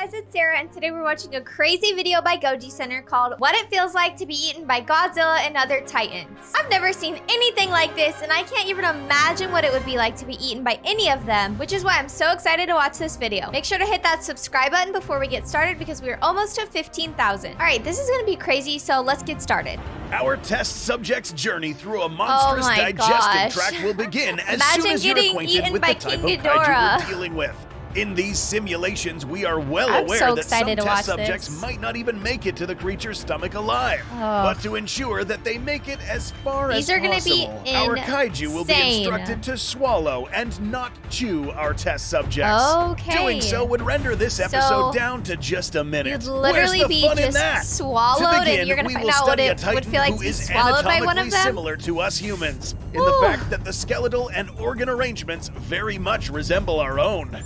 guys, it's Sarah, and today we're watching a crazy video by Goji Center called What It Feels Like to Be Eaten by Godzilla and Other Titans. I've never seen anything like this, and I can't even imagine what it would be like to be eaten by any of them, which is why I'm so excited to watch this video. Make sure to hit that subscribe button before we get started because we're almost to 15,000. All right, this is gonna be crazy, so let's get started. Our test subject's journey through a monstrous digestive tract will begin as soon as you're acquainted with the type of kaiju we're dealing with. In these simulations, we are well aware that some test subjects might not even make it to the creature's stomach alive. But to ensure that they make it as far as possible, our kaiju will be instructed to swallow and not chew our test subjects. Doing so would render this episode down to just a minute. You'd literally be just swallowed, and you're gonna find out what it would feel like to be swallowed by one of them? Similar to us humans, in the fact that the skeletal and organ arrangements very much resemble our own.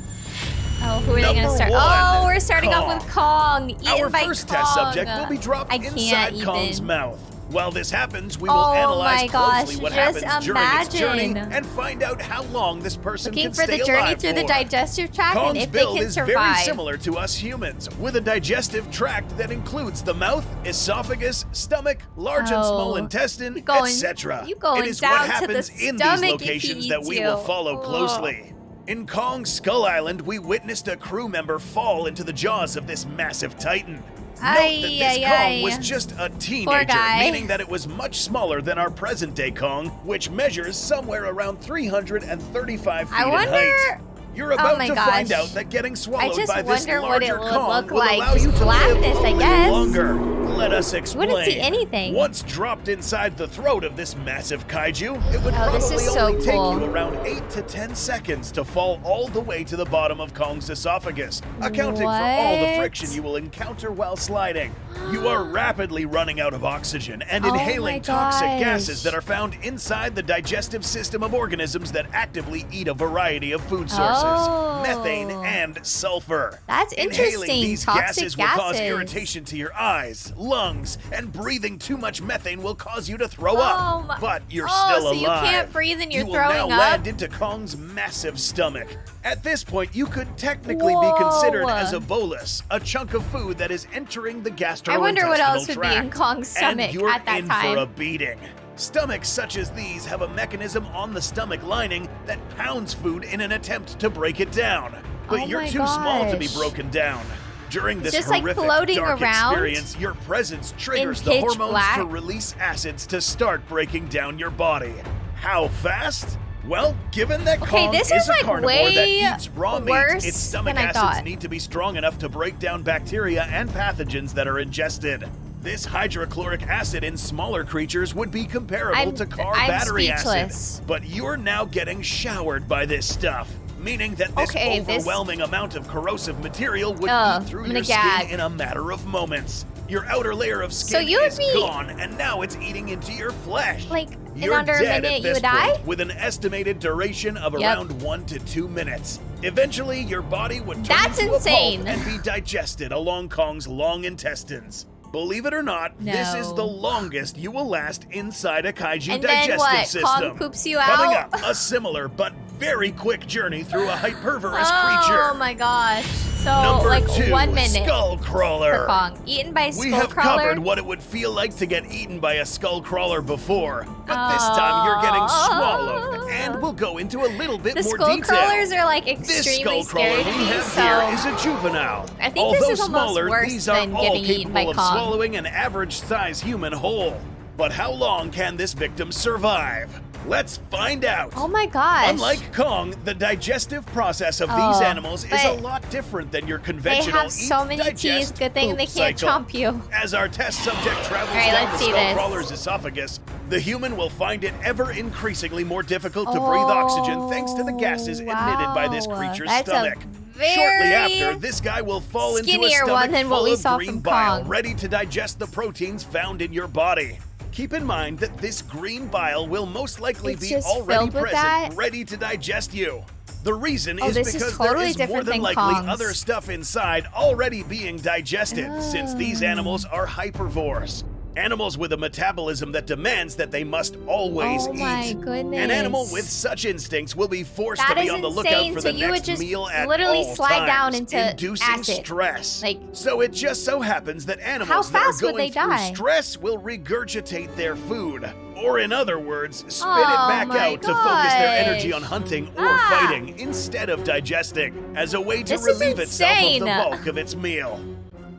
Oh, who are they gonna start? Oh, we're starting off with Kong. Our first test subject will be dropped inside Kong's mouth. While this happens, we will analyze closely what happens during its journey and find out how long this person can stay alive for. Looking for the journey through the digestive tract and if they can survive. Kong's build is very similar to us humans, with a digestive tract that includes the mouth, esophagus, stomach, large and small intestine, etc. It is what happens in these locations that we will follow closely. In Kong's Skull Island, we witnessed a crew member fall into the jaws of this massive titan. Note that this Kong was just a teenager, meaning that it was much smaller than our present-day Kong, which measures somewhere around 335 feet in height. You're about to find out that getting swallowed by this larger Kong will allow you to live a little longer. Let us explain. Wouldn't see anything. Once dropped inside the throat of this massive kaiju, it would probably only take you around 8 to 10 seconds to fall all the way to the bottom of Kong's esophagus, accounting for all the friction you will encounter while sliding. You are rapidly running out of oxygen and inhaling toxic gases that are found inside the digestive system of organisms that actively eat a variety of food sources, methane and sulfur. That's interesting. Inhaling these gases will cause irritation to your eyes, lungs, and breathing too much methane will cause you to throw up. But you're still alive. So you can't breathe and you're throwing up? You will now land into Kong's massive stomach. At this point, you could technically be considered as a bolus, a chunk of food that is entering the gastrointestinal tract. I wonder what else would be in Kong's stomach at that time. And you're in for a beating. Stomachs such as these have a mechanism on the stomach lining that pounds food in an attempt to break it down. But you're too small to be broken down. During this horrific, dark experience, your presence triggers the hormones to release acids to start breaking down your body. How fast? Well, given that Kong is a carnivore that eats raw meat, its stomach acids need to be strong enough to break down bacteria and pathogens that are ingested. This hydrochloric acid in smaller creatures would be comparable to car battery acid. But you're now getting showered by this stuff, meaning that this overwhelming amount of corrosive material would eat through your skin in a matter of moments. Your outer layer of skin is gone, and now it's eating into your flesh. In under a minute, you would die? With an estimated duration of around 1 to 2 minutes. Eventually, your body would turn into a pulp and be digested along Kong's long intestines. Believe it or not, this is the longest you will last inside a kaiju digestive system. Kong poops you out? Coming up, a similar but very quick journey through a hypervorous creature. Oh my gosh. So, Number 2, 1 minute. Skull crawler. For Kong. Eaten by a skull crawler? We have covered what it would feel like to get eaten by a skull crawler before, but this time you're getting swallowed, and we'll go into a little bit more detail. The skull crawlers are extremely scary to me, this skull crawler we have here is a juvenile. I think this is almost worse than getting eaten by Kong. Swallowing an average-size human whole. But how long can this victim survive? Let's find out. Oh my gosh. Unlike Kong, the digestive process of these animals is a lot different than your conventional They have so many teeth, good thing they can't chomp you. As our test subject travels down the skull crawler's esophagus, the human will find it ever increasingly more difficult to breathe oxygen thanks to the gases emitted by this creature's stomach. Shortly after, this guy will fall into a stomach full of green bile, ready to digest the proteins found in your body. Keep in mind that this green bile will most likely be already present, ready to digest you. The reason is because there is more than likely other stuff inside already being digested, since these animals are hypervores. Animals with a metabolism that demands that they must always eat. Oh my goodness. An animal with such instincts will be forced to be on the lookout for the next meal at literally all slide times, down into inducing acid. stress. Like, so it just so happens that animals how that are fast would going they through die? stress will regurgitate their food. Or in other words, spit Oh it back my out to focus their gosh. energy on hunting or Ah. fighting instead of digesting, as a way to This is relieve itself of insane. the bulk of its meal.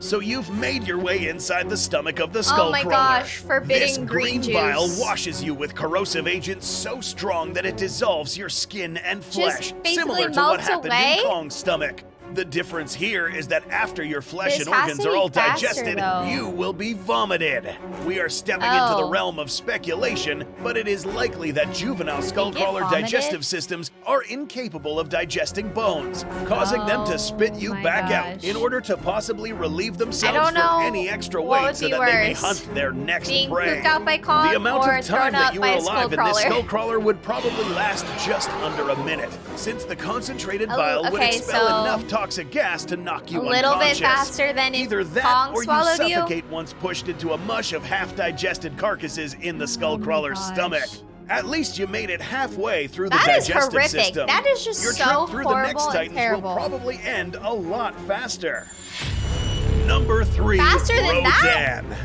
So you've made your way inside the stomach of the Oh my skullcrawler. gosh, forbidden This green green bile juice. washes you with corrosive agents so strong that it dissolves your skin and flesh, basically similar to what melts happened away? in Kong's stomach. The difference here is that after your flesh This and has organs to are be all faster, digested, though. you will be vomited. We are stepping into the Oh. realm of speculation, but it is likely that juvenile skullcrawler vomited? digestive systems are incapable of digesting bones, causing them to spit you my back out gosh. in order to possibly relieve I themselves don't from know any extra what weight would so be that they may worse, hunt their next being prey. pooped out by Kong The amount or of thrown time that up you by were a alive in this skullcrawler. skullcrawler would probably last just under a minute, since the concentrated Oh, bile would okay, expel so enough toxic gas to knock you a little bit unconscious. faster than if Either that Kong or you swallowed you? suffocate once pushed into a mush of half-digested carcasses in the skullcrawler's gosh. stomach. At least you made it halfway through the That is digestive horrific. system. That is just Your so trip through the next horrible and Titans terrible. will probably end a lot faster. Number 3, Faster than that? Rodan.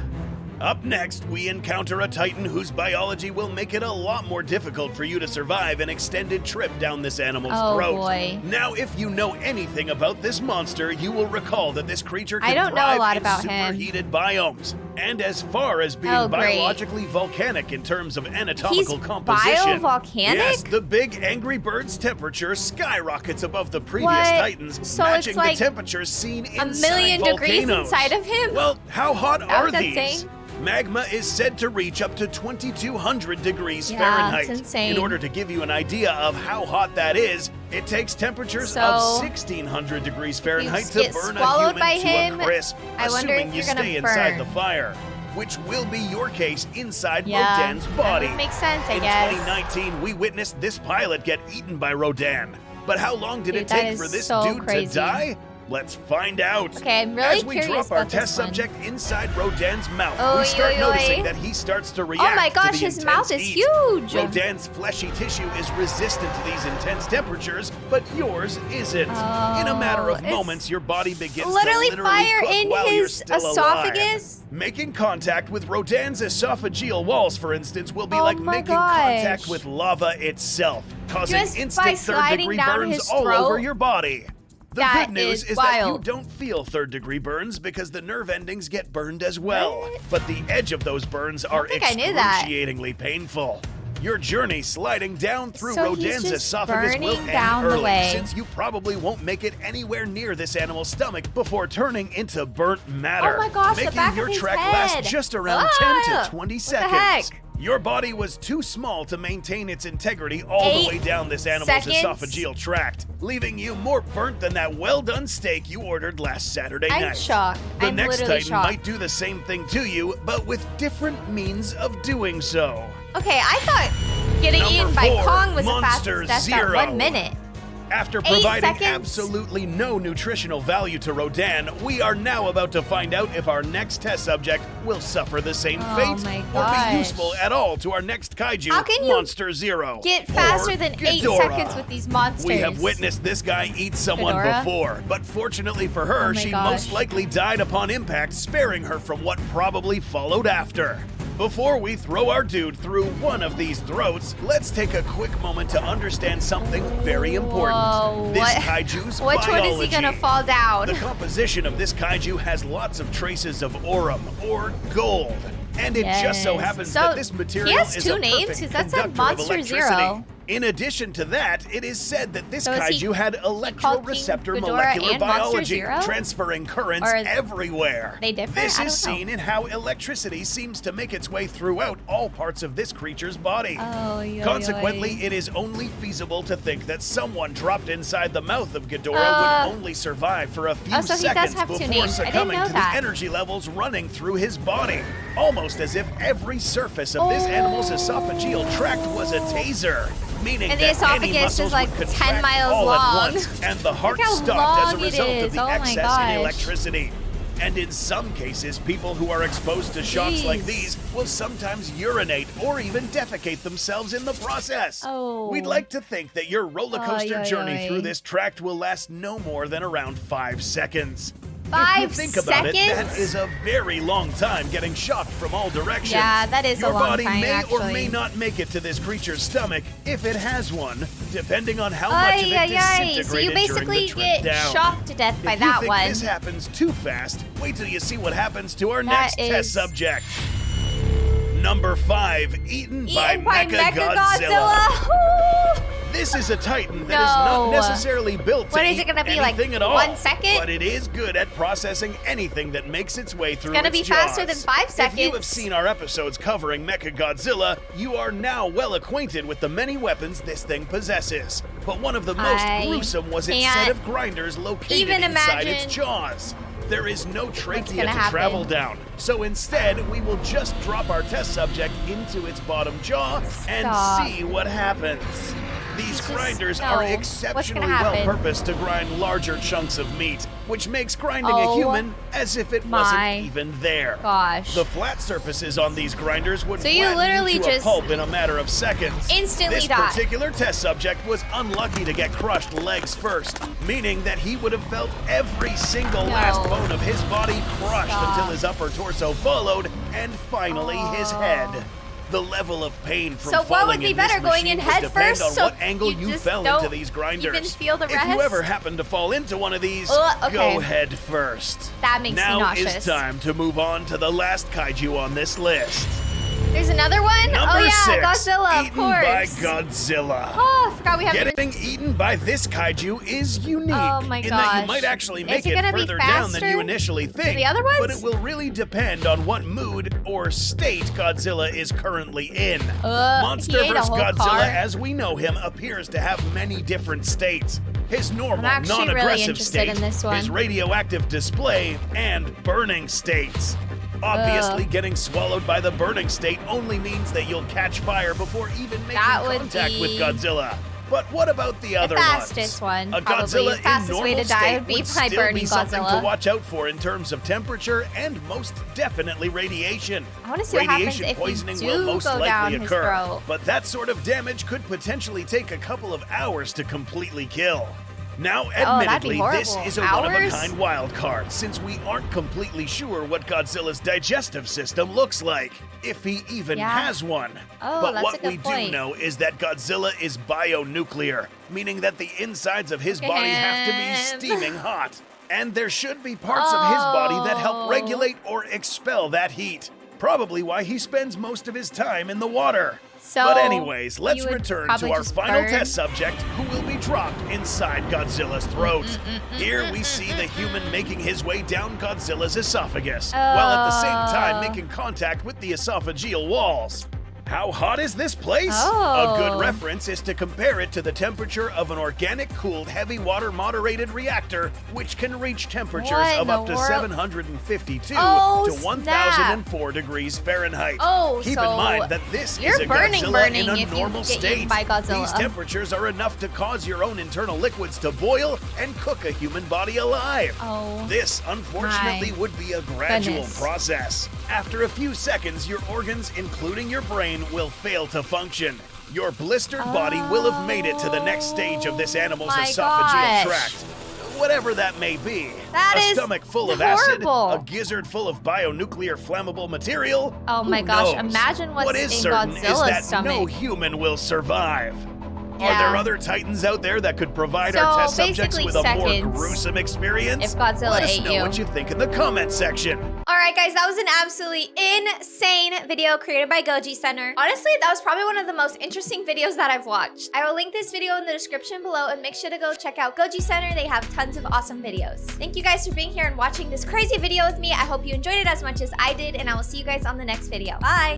Up next, we encounter a Titan whose biology will make it a lot more difficult for you to survive an extended trip down this animal's Oh, throat. boy. Now, if you know anything about this monster, you will recall that this creature can I don't know a thrive lot in about him. superheated biomes. And as far as being Oh, great. biologically volcanic in terms of anatomical He's composition, biovolcanic? yes, the big angry bird's temperature skyrockets above the previous What? Titans, So matching it's like the temperatures seen a inside million degrees volcanoes. inside of him? Well, how hot that are what that's these? saying? Magma is said to reach up to 2,200 degrees Yeah, Fahrenheit. it's insane. In order to give you an idea of how hot that is, it takes temperatures So, of 1,600 degrees Fahrenheit to get burn a swallowed human by to him. a crisp, I wonder assuming if you you're gonna stay inside burn. the fire, which will be your case inside Yeah, Rodan's body. that would make sense, I In guess. 2019, we witnessed this pilot get eaten by Rodan. But how long did Dude, it that take is for this so dude crazy. to die? Let's find out. Okay, I'm really As we curious drop our about this test one. subject inside Rodan's mouth, Oh, we start yoy, noticing yoy. that he starts to react Oh my gosh, to the his intense mouth is heat. huge. Rodan's fleshy tissue is resistant to these intense temperatures, but yours isn't. In a matter of Oh, it's moments, your body begins literally to literally fire cook in while you're his still esophagus? alive. Making contact with Rodan's esophageal walls, for instance, will be Oh like my making gosh. contact with lava itself, causing Just by instant sliding third-degree down burns his all throat? over your body. The That good news is is that you wild. don't feel third-degree burns because the nerve endings get burned as well. What? But the edge of those burns are think I knew that. excruciatingly painful. Your journey sliding down through So he's Rodan's just esophagus will burning end down the early, way. since you probably won't make it anywhere near this animal's stomach before turning into burnt matter. Oh my gosh, the making back your of his trek head. last just around Ah, 10 to 20 what the seconds. heck? Your body was too small to maintain its integrity all the 8 way down this animal's seconds? esophageal tract, leaving you more burnt than that well-done steak you ordered last Saturday I'm night. shocked. The I'm next literally Titan shocked. might do the same thing to you, but with different means of doing so. Okay, I thought getting Number eaten by 4, Kong was the Monster fastest death Zero. at 1 minute. After 8 providing seconds? absolutely no nutritional value to Rodan, we are now about to find out if our next test subject will suffer the same Oh fate my or gosh. be useful at all to our next kaiju, How can you Monster Zero. Get faster or than 8 Ghidorah. seconds with these monsters. We have witnessed this guy eat someone Ghidorah? before, but fortunately for her, Oh my she gosh. most likely died upon impact, sparing her from what probably followed after. Before we throw our dude through one of these throats, let's take a quick moment to understand something very important. Whoa, This what? kaiju's Which one biology. is he gonna fall down? The composition of this kaiju has lots of traces of aurum, or gold. And it just so Yes. happens So, that this material he has is two a names, perfect 'cause that said conductor of Monster electricity. Zero. In addition to that, it is said that this So is he kaiju had called electroreceptor King Ghidorah molecular and Monster biology, Zero? transferring currents Or are everywhere. they different? This I is don't know. seen in how electricity seems to make its way throughout all parts of this creature's body. Oh, yoy, Consequently, yoy. it is only feasible to think that someone dropped inside the mouth of Ghidorah would only survive for a few Oh, so he does seconds have two before names. I didn't succumbing know to that. the energy levels running through his body. Almost as if every surface of this Oh. animal's esophageal tract was a taser. Meaning And the that any esophagus muscles is like would 10 contract miles all long. at once, and the heart how stopped as a long it result of is. the Oh my excess gosh. in electricity. And in some cases, people who are exposed to shocks like these will sometimes urinate or even defecate themselves in the process. Oh. We'd like to think that your roller coaster journey through this tract will last no more than around 5 seconds. 5 If you think about it, seconds? that is a very long time getting shocked from all directions. Yeah, that is a long time, Your body may actually. or may not make it to this creature's stomach, if it has one, depending on how much of it disintegrated So you basically during the trip get down. shocked to death by If that you think one. this happens too fast, wait till you see what happens to our That next test is- subject. Number 5, eaten by Mechagodzilla. Mechagodzilla. This is a Titan that is not No. necessarily built to What is eat it gonna be, like, anything at all, 1 second? but it is good at processing anything that makes its way through gonna its be faster than jaws. 5 seconds. If you have seen our episodes covering Mechagodzilla, you are now well acquainted with the many weapons this thing possesses. But one of the most I gruesome was its set can't of grinders located even inside its imagine jaws. There is no trachea gonna to happen. travel down, so instead we will just drop our test subject into its bottom jaw and Stop. see what happens. These grinders no. are What's exceptionally gonna well happen? purposed to grind larger chunks of meat, which makes grinding a Oh human as if it my wasn't even there. Gosh. The flat surfaces on these grinders would So you flatten literally to a just pulp in a matter of seconds. instantly This die. particular test subject was unlucky to get crushed legs first, meaning that he would have felt every single last bone of his body crushed until his upper torso followed, and finally his head. The level of pain from So what falling would be in this better, going machine in would head depend first, on so what angle you you just fell don't into these grinders. even feel the If you rest? ever happen to fall into one of these, Okay. go head first. That makes me Now nauseous. is time to move on to the last kaiju on this list. There's another one? Number oh yeah, 6, Godzilla, of eaten by course. Godzilla. Oh, I forgot we have Getting eaten by this kaiju is unique Oh my in that you gosh. might actually Is make it it gonna be further down than you faster initially think. the other ones? But it will really depend on what mood or state Godzilla is currently in. He ate a Monsterverse whole Godzilla, car. as we know him, appears to have many different states. His normal, I'm actually really non-aggressive interested state, in this one. his radioactive display, and burning states. Obviously, getting swallowed by the burning state only means that you'll catch fire before even making That would contact with be Godzilla. But what about the other fastest ones? one, A probably. Godzilla The fastest in way normal to die state would be by still burning be something Godzilla. to watch out for in terms of temperature and most definitely radiation. I wanna see what happens Radiation if you poisoning do will most go likely down his occur, throat. but that sort of damage could potentially take a couple of hours to completely kill. Now, that'd be admittedly, this horrible. is a Hours? one-of-a-kind wild card, since we aren't completely sure what Godzilla's digestive system looks like, if he even has one. Oh, but that's what a good we point. do know is that Godzilla is bionuclear, meaning that the insides of his body have to be steaming hot. And there should be parts of his body that help regulate or expel that heat. Probably why he spends most of his time in the water. So, But anyways, let's you would return probably to our just final burn? test subject, who will be dropped inside Godzilla's throat. Here we see the human making his way down Godzilla's esophagus, while at the same time making contact with the esophageal walls. How hot is this place? A good reference is to compare it to the temperature of an organic-cooled heavy water moderated reactor, which can reach temperatures What in of the up to world? 752 Oh, to 1004 degrees Fahrenheit. Oh, Keep so in mind that this you're is a burning Godzilla in a if you normal get eaten state. by Godzilla. These temperatures are enough to cause your own internal liquids to boil and cook a human body alive. Oh, This, unfortunately, my would be a gradual goodness. process. After a few seconds, your organs, including your brain, will fail to function. Your blistered body will have made it to the next stage of this animal's my esophageal gosh. tract. Whatever that may be. That a is stomach full of horrible. acid, a gizzard full of bionuclear flammable material. Oh my Who gosh, knows? imagine what's What is in certain is Godzilla's that stomach. no human will survive. Are Yeah. there other Titans out there that could provide So, our test subjects basically with a more seconds gruesome experience? if Godzilla Let us ate know you. what you think in the comment section. All right, guys, that was an absolutely insane video created by Goji Center. Honestly, that was probably one of the most interesting videos that I've watched. I will link this video in the description below and make sure to go check out Goji Center. They have tons of awesome videos. Thank you guys for being here and watching this crazy video with me. I hope you enjoyed it as much as I did, and I will see you guys on the next video. Bye.